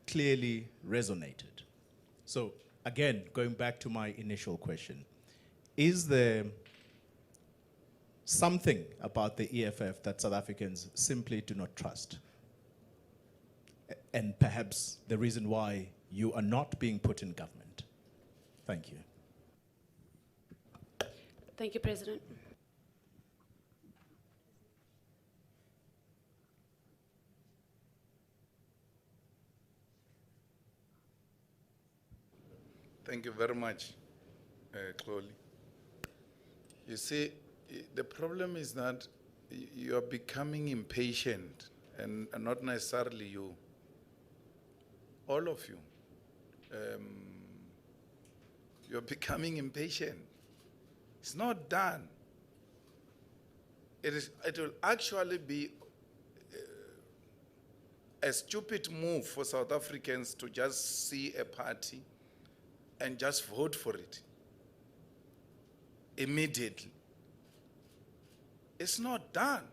clearly resonated. So again, going back to my initial question, is there something about the EFF that South Africans simply do not trust? And perhaps the reason why you are not being put in government? Thank you. Thank you, President. Thank you very much, Chloe. You see, the problem is that you are becoming impatient, and not necessarily you. All of you. You're becoming impatient. It's not done. It will actually be a stupid move for South Africans to just see a party and just vote for it immediately. It's not done.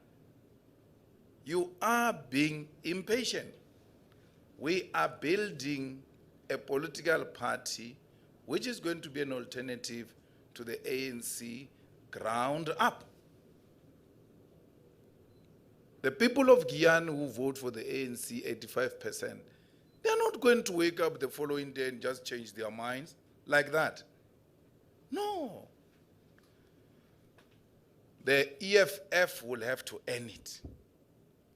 You are being impatient. We are building a political party which is going to be an alternative to the ANC ground up. The people of Guyana who vote for the ANC, 85%, they're not going to wake up the following day and just change their minds like that. No. The EFF will have to earn it.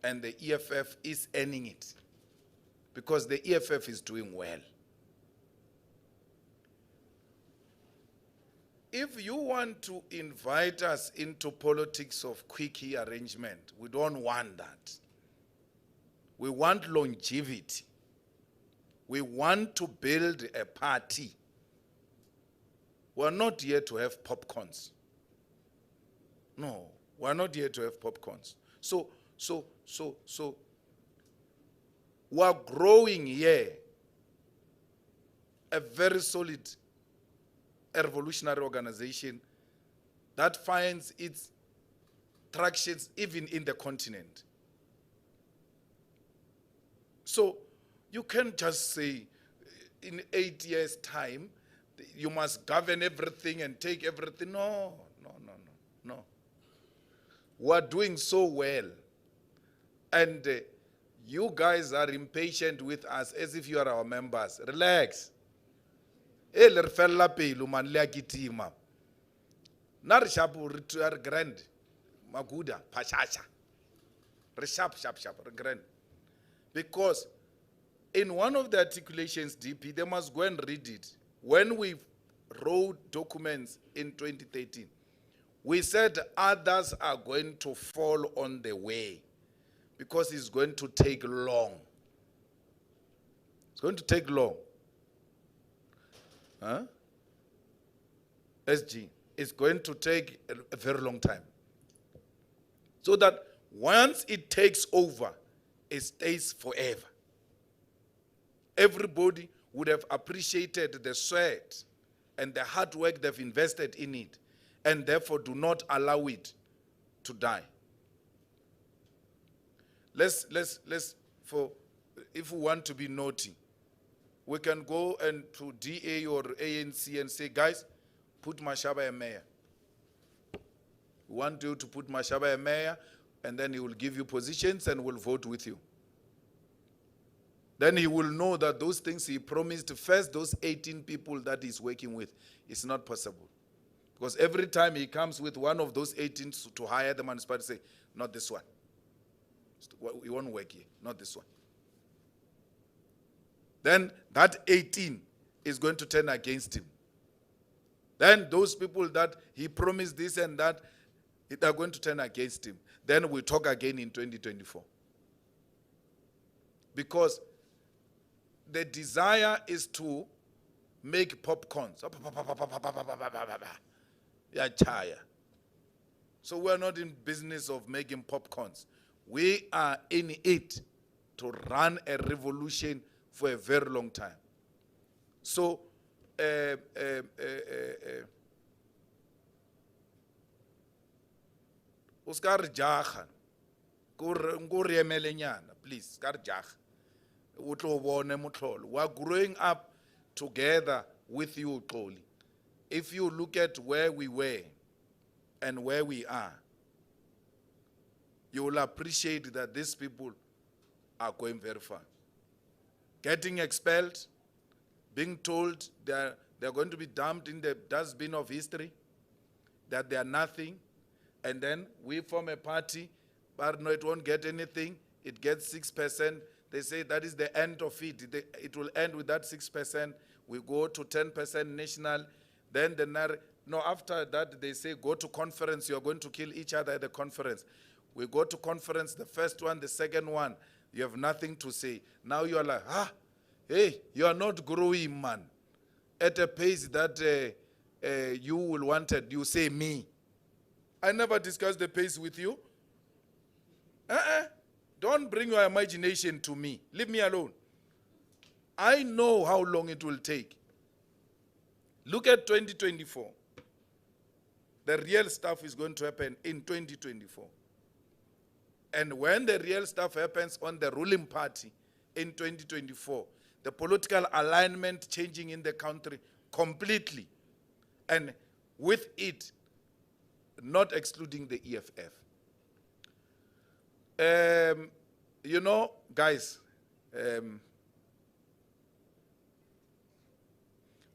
And the EFF is earning it. Because the EFF is doing well. If you want to invite us into politics of quickie arrangement, we don't want that. We want longevity. We want to build a party. We're not here to have popcorns. No, we're not here to have popcorns. So we're growing here a very solid revolutionary organization that finds its tractions even in the continent. So you can't just say in 8 years' time you must govern everything and take everything. No. We're doing so well. And you guys are impatient with us as if you are our members. Relax. Le fella pelo man le akitima. Na re sharp re grand. Maguda pachasha. Re sharp re grand. Because in one of the articulations, DP, they must go and read it. When we wrote documents in 2013, we said others are going to fall on the way because it's going to take long. It's going to take long. Huh? SG, it's going to take a very long time. So that once it takes over, it stays forever. Everybody would have appreciated the sweat and the hard work they've invested in it, and therefore do not allow it to die. Let's if we want to be naughty, we can go and to DA or ANC and say, guys, put Mashaba a mayor. We want you to put Mashaba a mayor, and then he will give you positions and will vote with you. Then he will know that those things he promised first, those 18 people that he's working with, it's not possible. Because every time he comes with one of those 18 to hire the municipality, say, not this one. We won't work here, not this one. Then that 18 is going to turn against him. Then those people that he promised this and that, they're going to turn against him. Then we talk again in 2024. Because the desire is to make popcorns. So we're not in business of making popcorns. We are in it to run a revolution for a very long time. So, Oscar Jahan, please, Oscar Jahan. we are growing up together with you, Xoli. If you look at where we were and where we are, you will appreciate that these people are going very far. Getting expelled, being told they're going to be dumped in the dustbin of history, that they are nothing, and then we form a party, but no, it won't get anything. It gets 6%. They say that is the end of it. It will end with that 6%. We go to 10% national. Then after that, they say go to conference. You're going to kill each other at the conference. We go to conference, the first one, the second one. You have nothing to say. Now you are like, hey, you are not growing, man. At a pace that you will want it. You say me. I never discussed the pace with you. Don't bring your imagination to me. Leave me alone. I know how long it will take. Look at 2024. The real stuff is going to happen in 2024. And when the real stuff happens on the ruling party in 2024, the political alignment changing in the country completely, and with it, not excluding the EFF. You know, guys, by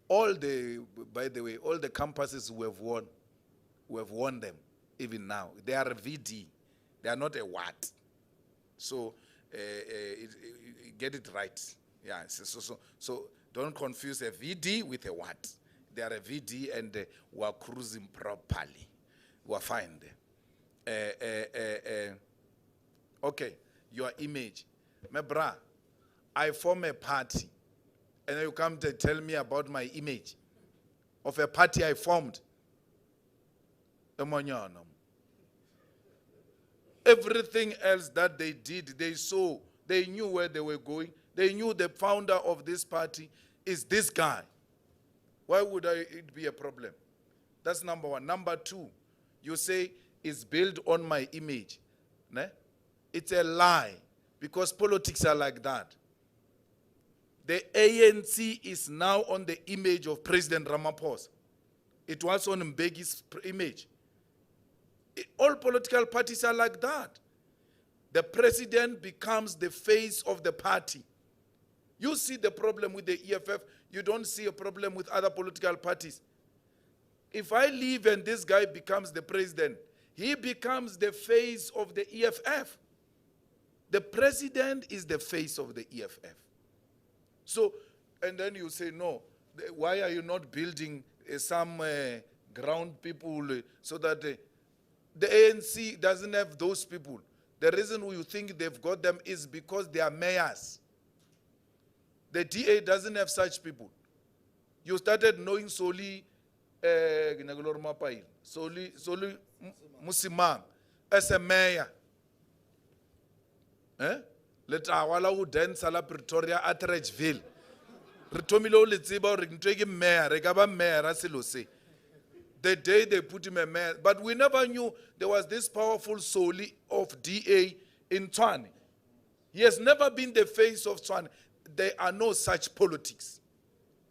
the way, all the campuses we have won them, even now. They are a VD. They are not a what. So, get it right. Yeah, so don't confuse a VD with a what. They are a VD and we are cruising properly. We are fine there. Okay, your image. My bra, I form a party, and you come to tell me about my image of a party I formed. Everything else that they did, they saw, they knew where they were going. They knew the founder of this party is this guy. Why would it be a problem? That's number one. Number two, you say it's built on my image. Ne? It's a lie, because politics are like that. The ANC is now on the image of President Ramaphosa. It was on Mbegi's image. All political parties are like that. The president becomes the face of the party. You see the problem with the EFF, you don't see a problem with other political parties. If I leave and this guy becomes the president, he becomes the face of the EFF. The president is the face of the EFF. So, and then you say, no, why are you not building some ground people so that the ANC doesn't have those people? The reason you think they've got them is because they are mayors. The DA doesn't have such people. You started knowing Soli Musimang as a mayor. Letawala who dance ala Pretoria at Ridgeville. Ritomilo Litsiba Ringtegi mayor, Regaba mayor, Asilose. The day they put him a mayor, but we never knew there was this powerful Soli of DA in Tshwane. He has never been the face of Tshwane. There are no such politics.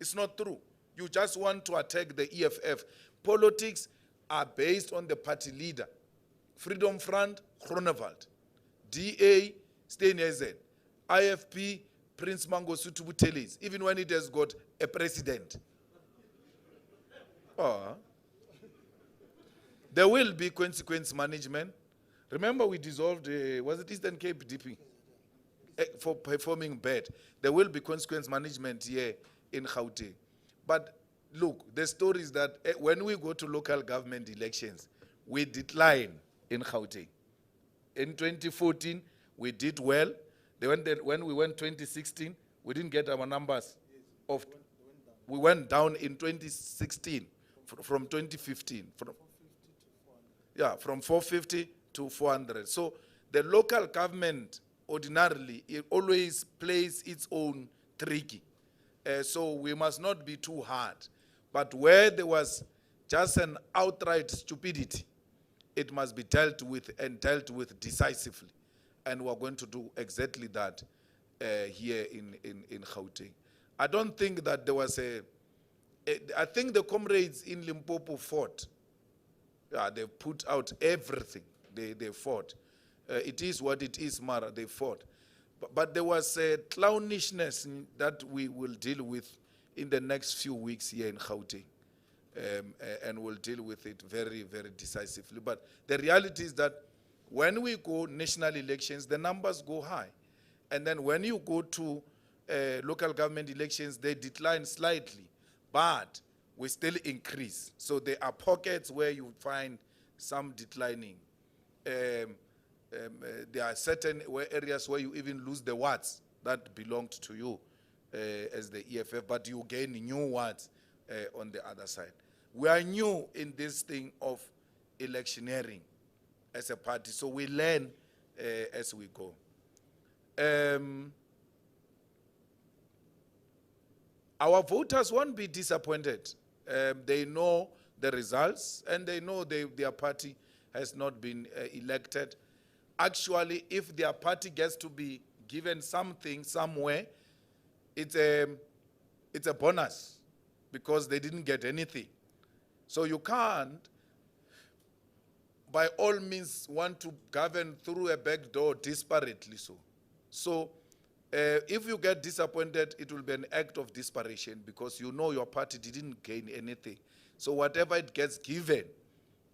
It's not true. You just want to attack the EFF. Politics are based on the party leader. Freedom Front, Groenewald. DA, Steenhuisen. IFP, Prince Mangosuthu Buthelezi, even when it has got a president. There will be consequence management. Remember we dissolved, was it Eastern Cape DP? For performing bad. There will be consequence management here in Gauteng. But look, the story is that when we go to local government elections, we decline in Gauteng. In 2014, we did well. When we went 2016, we didn't get our numbers. We went down in 2016 from 2015. From 450 to 400. So the local government ordinarily, it always plays its own tricky. So we must not be too hard. But where there was just an outright stupidity, it must be dealt with, and dealt with decisively. And we're going to do exactly that. here in Gauteng. I don't think that there was I think the comrades in Limpopo fought. They put out everything. They fought. It is what it is, Mara. They fought. But there was a clownishness that we will deal with in the next few weeks here in Gauteng. And we'll deal with it very, very decisively. But the reality is that when we go national elections, the numbers go high. And then when you go to local government elections, they decline slightly. But we still increase. So there are pockets where you find some declining. There are certain areas where you even lose the wards that belonged to you as the EFF, but you gain new wards on the other side. We are new in this thing of electioneering as a party, so we learn as we go. Our voters won't be disappointed. They know the results, and they know their party has not been elected. Actually, if their party gets to be given something somewhere, it's a bonus because they didn't get anything. So you can't, by all means, want to govern through a back door disparately so. So if you get disappointed, it will be an act of desperation because you know your party didn't gain anything. So whatever it gets given,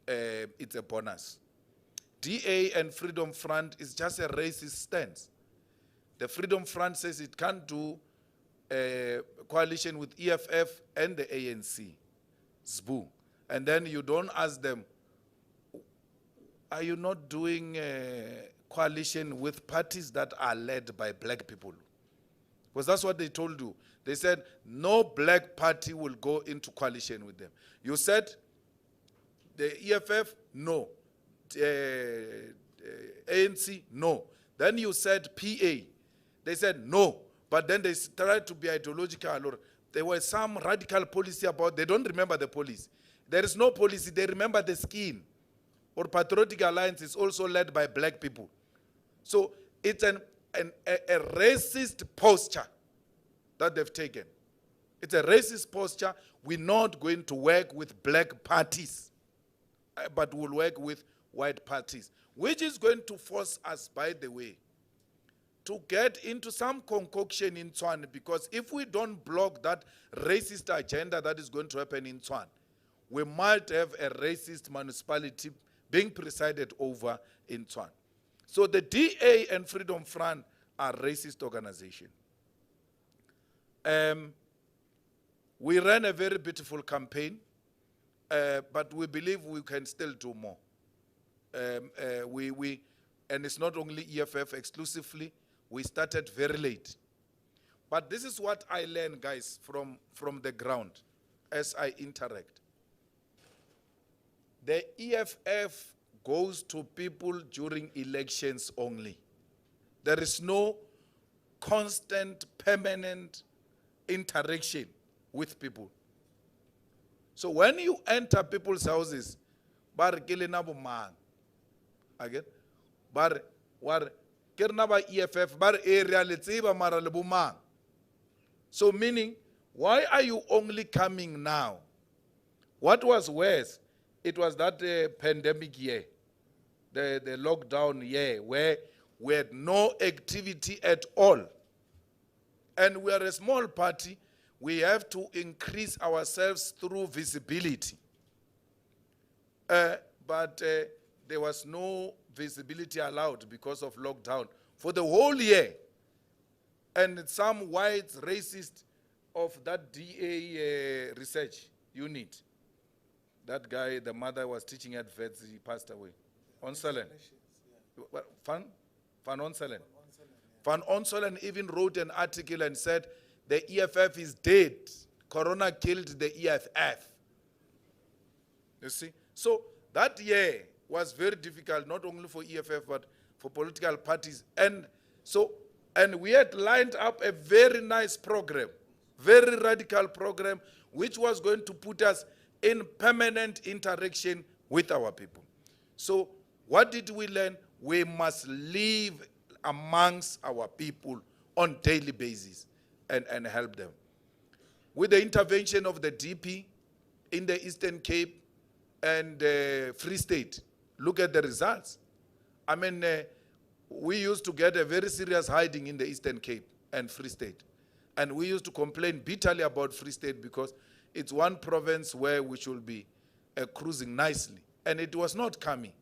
it's a bonus. DA and Freedom Front is just a racist stance. The Freedom Front says it can't do a coalition with EFF and the ANC, ZBU. And then you don't ask them, are you not doing a coalition with parties that are led by black people? Because that's what they told you. They said, no black party will go into coalition with them. You said, the EFF, no. ANC, no. Then you said PA. They said no. But then they tried to be ideological. Or there was some radical policy about, they don't remember the policy. There is no policy, they remember the scheme. Or Patriotic Alliance is also led by black people. So it's a racist posture that they've taken. It's a racist posture. We're not going to work with black parties, but we'll work with white parties, which is going to force us, by the way, to get into some concoction in Tshwane, because if we don't block that racist agenda that is going to happen in Tshwane, we might have a racist municipality being presided over in Tshwane. So the DA and Freedom Front are racist organizations. We ran a very beautiful campaign, but we believe we can still do more. And it's not only EFF exclusively, we started very late. But this is what I learned, guys, from the ground as I interact. The EFF goes to people during elections only. There is no constant, permanent interaction with people. So when you enter people's houses, bar kelenabo mang, again, bar war kernaba EFF bar area letsiba mara lebu mang. So meaning, why are you only coming now? What was worse? It was that pandemic year, the lockdown year, where we had no activity at all. And we are a small party. We have to increase ourselves through visibility. But there was no visibility allowed because of lockdown for the whole year. And some white racist of that DA research unit, that guy, the mother was teaching at Vets, he passed away. Onselen. Van Onselen. Van Onselen even wrote an article and said, the EFF is dead. Corona killed the EFF. You see? So that year was very difficult, not only for EFF, but for political parties. And we had lined up a very nice program, very radical program, which was going to put us in permanent interaction with our people. So what did we learn? We must live amongst our people on daily basis and help them. With the intervention of the DP in the Eastern Cape and Free State, look at the results. I mean, we used to get a very serious hiding in the Eastern Cape and Free State. And we used to complain bitterly about Free State because it's one province where we should be cruising nicely. And it was not coming.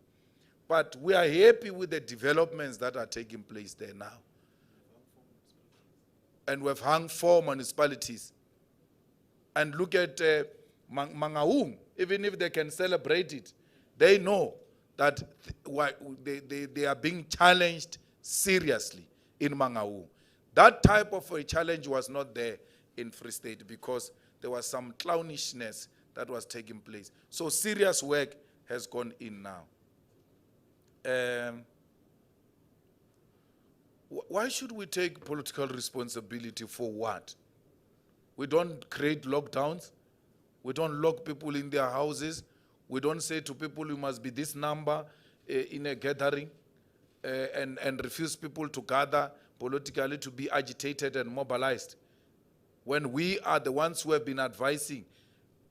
But we are happy with the developments that are taking place there now. And we've hung 4 municipalities. And look at Mangaung, even if they can celebrate it, they know that they are being challenged seriously in Mangaung. That type of a challenge was not there in Free State because there was some clownishness that was taking place. So serious work has gone in now. Why should we take political responsibility for what? We don't create lockdowns. We don't lock people in their houses. We don't say to people, you must be this number in a gathering and refuse people to gather politically to be agitated and mobilized. When we are the ones who have been advising,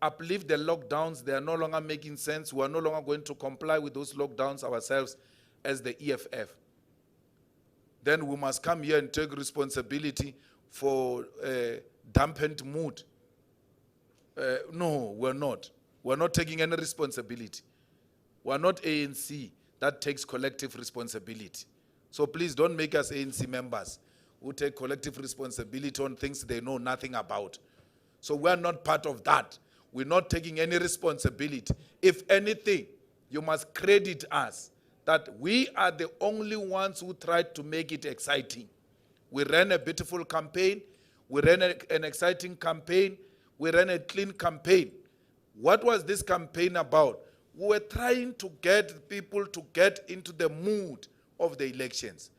uplift the lockdowns, they are no longer making sense. We are no longer going to comply with those lockdowns ourselves as the EFF. Then we must come here and take responsibility for dampened mood. No, we're not. We're not taking any responsibility. We're not ANC that takes collective responsibility. So please don't make us ANC members who take collective responsibility on things they know nothing about. So we're not part of that. We're not taking any responsibility. If anything, you must credit us that we are the only ones who tried to make it exciting. We ran a beautiful campaign. We ran an exciting campaign. We ran a clean campaign. What was this campaign about? We were trying to get people to get into the mood of the elections.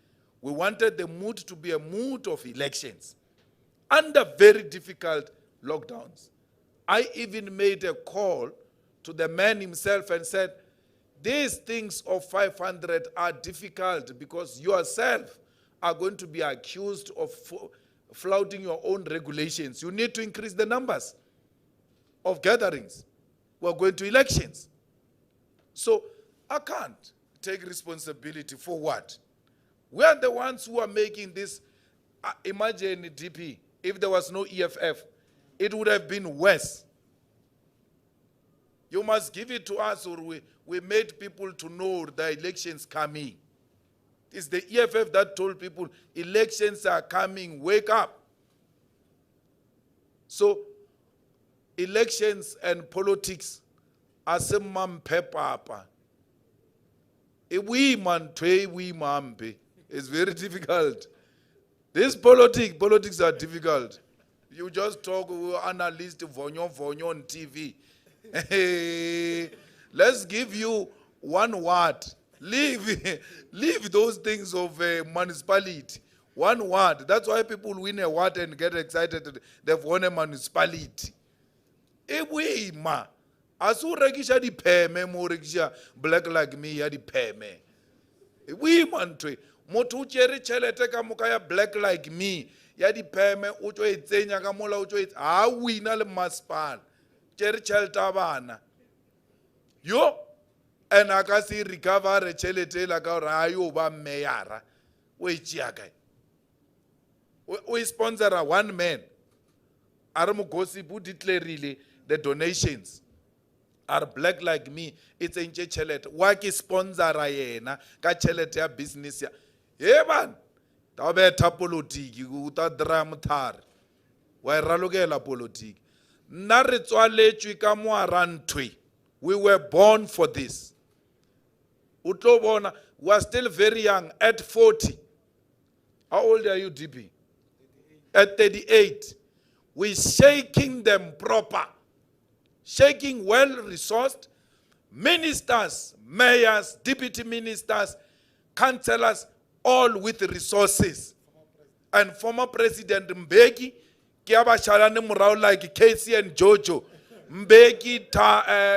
We wanted the mood to be a mood of elections under very difficult lockdowns. I even made a call to the man himself and said, these things of 500 are difficult because yourself are going to be accused of flouting your own regulations. You need to increase the numbers of gatherings. We're going to elections. So I can't take responsibility for what? We are the ones who are making this. Imagine DP, if there was no EFF, it would have been worse. You must give it to us, or we made people to know the elections coming. It's the EFF that told people elections are coming, wake up. So elections and politics are some man pepper. It's very difficult. This politics are difficult. You just talk analyst vonyo on TV. Let's give you one word. Leave those things of municipality. One word. That's why people win a award and get excited. They've won a municipality. We ma. Asu rekisha di peme mo rekisha black like me ya di peme. We mantwe. Motu chere chelete ka mukaya black like me ya di peme ucho etsenya ka mola ucho et. Ah wina le maspan. Chere chelta bana. Yo. And akasi recover chelete la ka rayo ba meyara. We chiakai. We sponsor one man. Aramu gossip who declare the donations are black like me. It's a chelet. Waki sponsor yena ka chelet ya business ya. Yeah man. Tabe ta politiki uta dram thar. Wa ralogela politiki. Na re tswaletswe ka mo arantwe. We were born for this. Utlobona, we are still very young at 40. How old are you, DP? At 38. We're shaking them proper. Shaking well-resourced. Ministers, mayors, deputy ministers, councillors, all with resources. And former President Mbeki, Kiabashalane Murao like Casey and Jojo, Mbeki,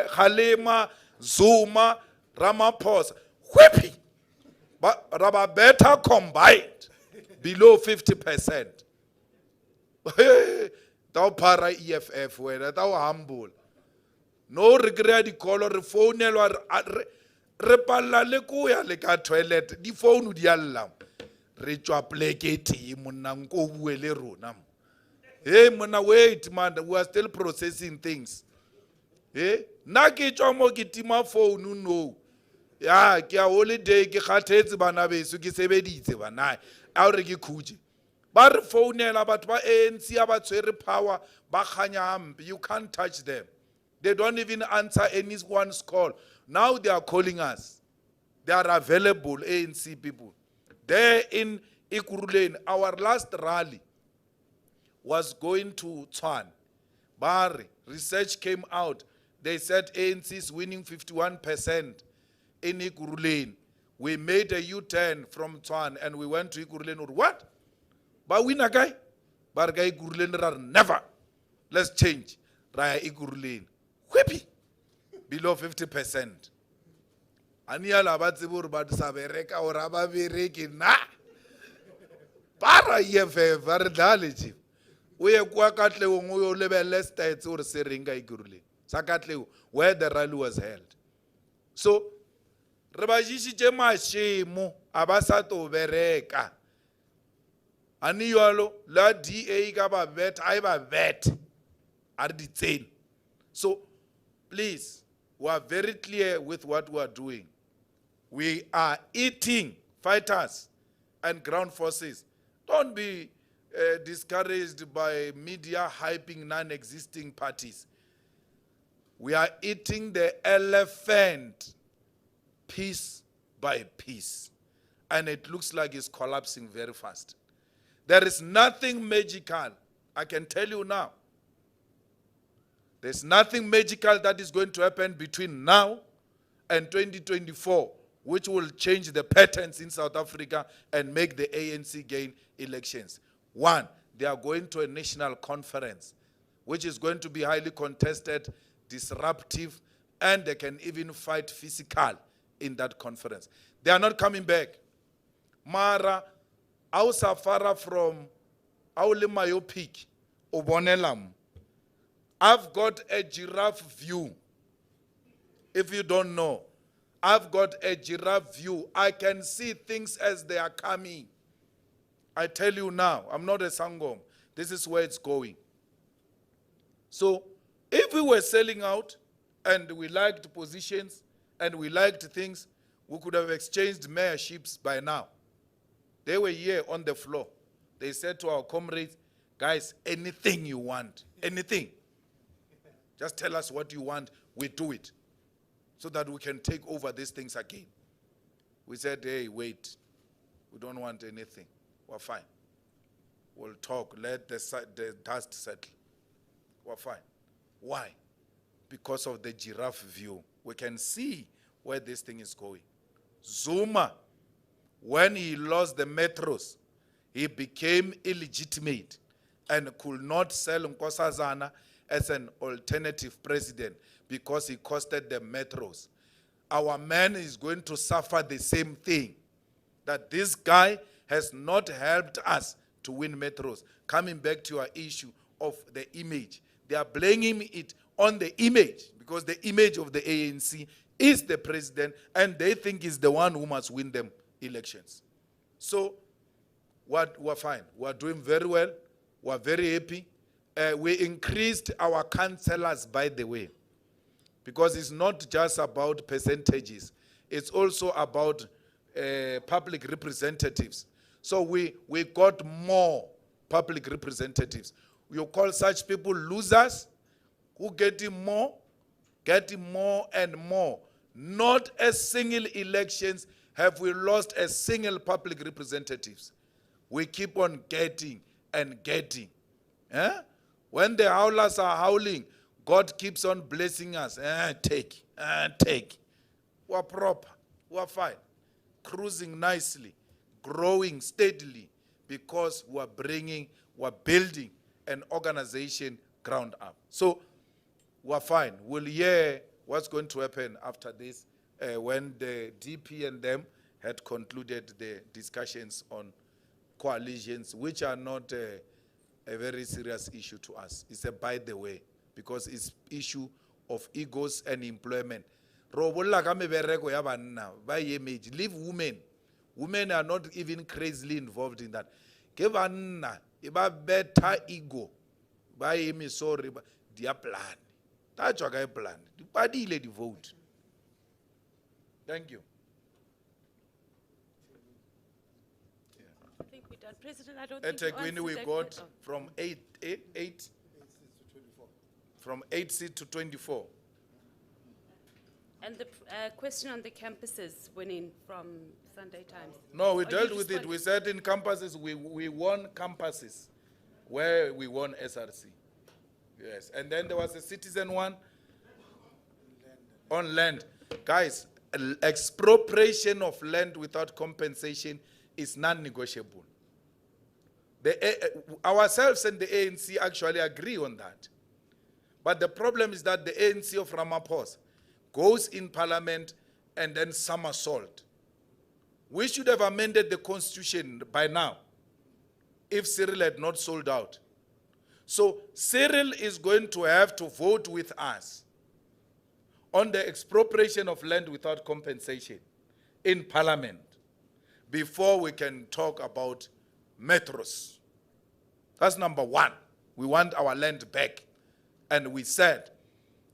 Halima, Zuma, Ramaphosa, whipping. But better combined. below 50%. Tao para EFF wena, tao humble. No regret di call or phone re palla le kuya le ka toilet di phone di alla. Re tswa plekete monna nko bue le rona. Hey monna wait man, we are still processing things. Hey, na ke tswa mo ke tima phone no. Ya ke a holiday ke kgathetse bana beso ke sebeditse bana. A re ke khuje. Ba re founela batho ba ANC ba tshwere power ba khanya hampe. You can't touch them. They don't even answer anyone's call. Now they are calling us. They are available, ANC people. There in Ekurhuleni, our last rally was going to Tshwane. Bari, research came out. They said ANC is winning 51% in Ekurhuleni. We made a U-turn from Tshwane and we went to Ekurhuleni. What? Ba win a guy? Barga Ekurhuleni never. Let's change. Raya Ekurhuleni. Whippy. Below 50%. Aniala batsibur bat sabereka or ababereki na. Para EFF varidality. We kwa katle ngo level states or seringa Ekurhuleni. Sakatle where the rally was held. So rebajishi jema shemu abasato bereka. Aniyalo la DA ka ba vet I ba vet are detained. So please, we are very clear with what we are doing. We are eating fighters and ground forces. Don't be discouraged by media hyping non-existing parties. We are eating the elephant piece by piece. And it looks like it's collapsing very fast. There is nothing magical, I can tell you now. There's nothing magical that is going to happen between now and 2024, which will change the patterns in South Africa and make the ANC gain elections. One, they are going to a national conference, which is going to be highly contested, disruptive, and they can even fight physical in that conference. They are not coming back. Mara, au safara from au le myopic, obonelam. I've got a giraffe view. If you don't know, I've got a giraffe view. I can see things as they are coming. I tell you now, I'm not a sangom. This is where it's going. So, if we were selling out and we liked positions and we liked things, we could have exchanged mayorships by now. They were here on the floor. They said to our comrades, guys, anything you want, anything. Just tell us what you want, we do it. So that we can take over these things again. We said, hey, wait. We don't want anything. We're fine. We'll talk. Let the dust settle. We're fine. Why? Because of the giraffe view. We can see where this thing is going. Zuma, when he lost the metros, he became illegitimate and could not sell Nkosazana as an alternative president because he costed the metros. Our man is going to suffer the same thing, that this guy has not helped us to win metros. Coming back to our issue of the image, they are blaming it on the image because the image of the ANC is the president and they think is the one who must win them elections. So we're fine. We're doing very well. We're very happy. We increased our councillors, by the way, because it's not just about percentages. It's also about public representatives. So we got more public representatives. You call such people losers who getting more and more. Not a single elections have we lost a single public representatives. We keep on getting and getting. When the howlers are howling, God keeps on blessing us. Take. We're proper. We're fine. Cruising nicely. Growing steadily. Because we're building an organization ground up. So, we're fine. We'll hear what's going to happen after this when the DP and them had concluded the discussions on coalitions, which are not a very serious issue to us. It's a by the way, because it's issue of egos and employment. Leave women. Women are not even crazily involved in that. Give a better ego. Buy me sorry, their plan. That's what I plan. The party lady vote. Thank you. I think we're done. President, I don't At think you Ekwini answered we that got que- from 8 seats to 24. And the question on the campuses winning from Sunday Times. No, we Oh, dealt you with it. responded. We said in campuses, we won campuses where we won SRC. Yes, and then there was a citizen one on land. Guys, expropriation of land without compensation is non-negotiable. Ourselves and the ANC actually agree on that. But the problem is that the ANC of Ramaphosa goes in parliament and then somersault. We should have amended the constitution by now if Cyril had not sold out. So Cyril is going to have to vote with us on the expropriation of land without compensation in parliament before we can talk about metros. That's number one. We want our land back. And we said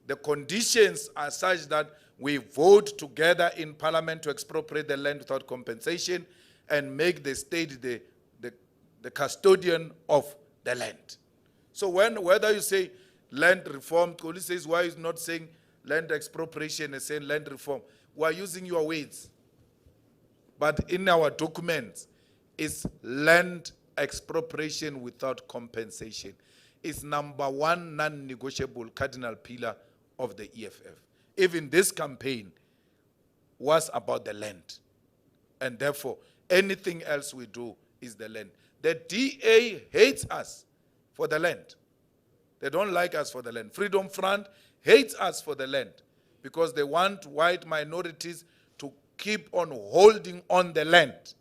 the conditions are such that we vote together in parliament to expropriate the land without compensation and make the state the custodian of the land. So whether you say land reform, Koli says why is not saying land expropriation and saying land reform, we are using your words. But in our documents, it's land expropriation without compensation. It's number one non-negotiable cardinal pillar of the EFF. Even this campaign was about the land. And therefore, anything else we do is the land. The DA hates us for the land. They don't like us for the land. Freedom Front hates us for the land because they want white minorities to keep on holding on the land.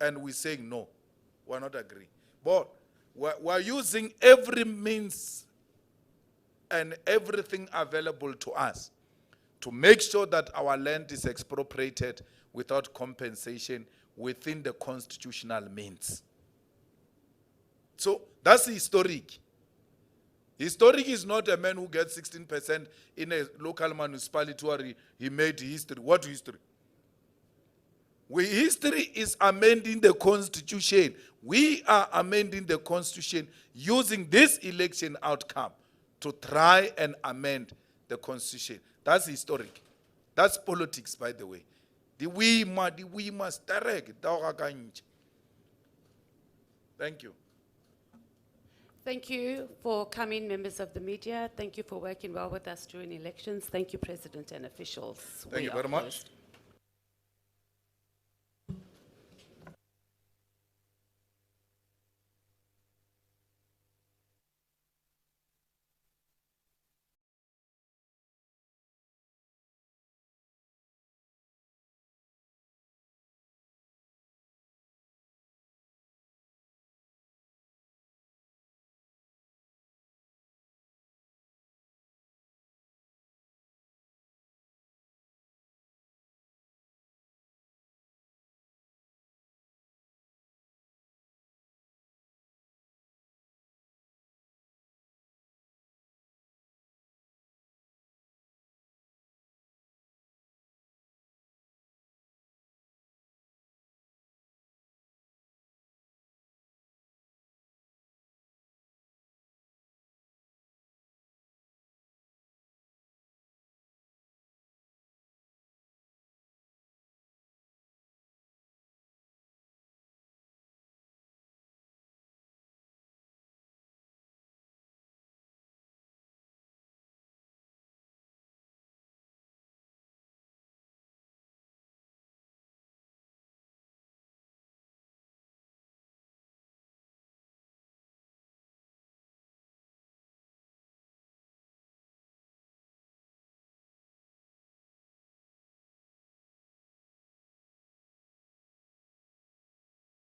And we're saying no, we're not agreeing. But we're using every means and everything available to us to make sure that our land is expropriated without compensation within the constitutional means. So that's historic. Historic is not a man who gets 16% in a local municipality where he made history. What history? History is amending the constitution. We are amending the constitution using this election outcome to try and amend the constitution. That's historic. That's politics, by the way. We must Thank you. Thank you for coming, members of the media. Thank you for working well with us during elections. Thank you, President and officials. Thank We you are very much. closed.